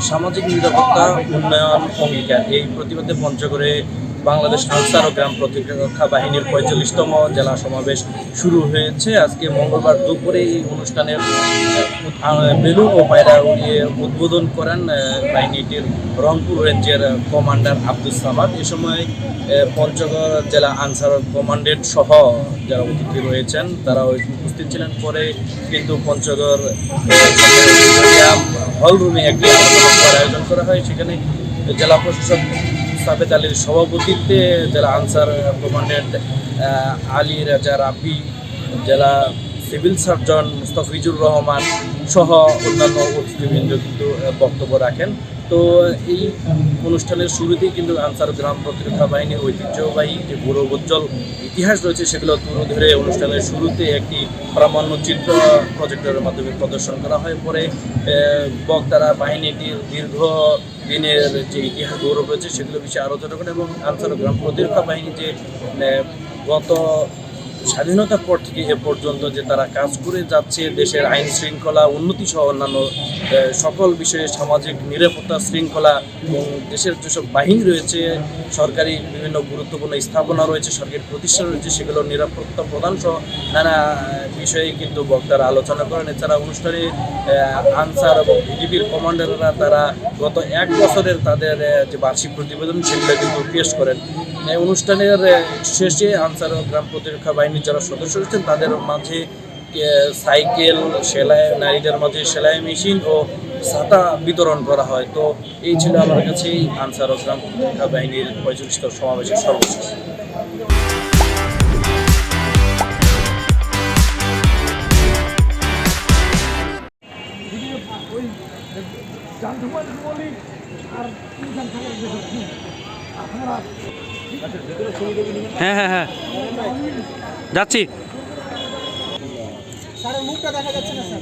সামাজিক নিরাপত্তা উন্নয়ন অঙ্গীকার এই প্রতিবাদে পঞ্চগড়ে বাংলাদেশ আনসার ও গ্রাম প্রতিরক্ষা বাহিনীর ৪৫তম জেলা সমাবেশ শুরু হয়েছে। আজকে মঙ্গলবার দুপুরে এই অনুষ্ঠানের বেলুন ও পায়রা উড়িয়ে উদ্বোধন করেন বাহিনীটির রংপুর রেঞ্জের কমান্ডার আব্দুস সামাদ। এ সময় পঞ্চগড় জেলা আনসার কমান্ডেন্ট সহ যারা অতিথি রয়েছেন তারা উপস্থিত ছিলেন। পরে কিন্তু পঞ্চগড় হল রুমে একটি আলোচনার আয়োজন করা হয়। সেখানে জেলা প্রশাসক সাবেদ আলীর সভাপতিত্বে জেলা আনসার কমান্ডেন্ট আলী রাজা রাব্বি, জেলা সিভিল সার্জন মুস্তাফিজুর রহমান সহ অন্যান্য অতিথিবৃন্দ কিন্তু বক্তব্য রাখেন। তো এই অনুষ্ঠানের শুরুতেই কিন্তু আনসার গ্রাম প্রতিরক্ষা বাহিনীর ঐতিহ্যবাহী যে গৌরবোজ্জ্বল ইতিহাস রয়েছে সেগুলো তুলে ধরে অনুষ্ঠানের শুরুতে একটি প্রামাণ্য চিত্র প্রজেক্টরের মাধ্যমে প্রদর্শন করা হয়। পরে বক্তারা বাহিনীটির দীর্ঘ দিনের যে ইতিহাস গৌরব রয়েছে সেগুলো বিষয়ে আলোচনা করেন এবং আনসার গ্রাম প্রতিরক্ষা বাহিনী যে গত স্বাধীনতার পর থেকে এ পর্যন্ত যে তারা কাজ করে যাচ্ছে দেশের আইন শৃঙ্খলা উন্নতি সহ অন্যান্য সকল বিষয়ে সামাজিক নিরাপত্তা শৃঙ্খলা এবং দেশের যেসব বাহিনী রয়েছে, সরকারি বিভিন্ন গুরুত্বপূর্ণ স্থাপনা রয়েছে, সরকারি প্রতিষ্ঠান রয়েছে, সেগুলোর নিরাপত্তা প্রদান সহ নানা বিষয়ে কিন্তু বক্তারা আলোচনা করেন। এছাড়া অনুষ্ঠানে আনসার এবং ভিডিপির কমান্ডাররা তারা গত 1 বছরের তাদের যে বার্ষিক প্রতিবেদন সেগুলো কিন্তু পেশ করেন। অনুষ্ঠানের শেষে আনসার গ্রাম প্রতিরক্ষা বাহিনীর যারা সদস্য রয়েছেন তাদের মাঝে সাইকেল, সেলাই, নারীদের মাঝে সেলাই মেশিন ও ছাতা বিতরণ করা হয়। তো এই ছিল আমার কাছে আনসার ও গ্রাম প্রতিরক্ষা বাহিনীর ৪৫তম সমাবেশের সর্বশেষ। হ্যাঁ হ্যাঁ হ্যাঁ যাচ্ছি। স্যারের মুখটা দেখা যাচ্ছে না স্যার।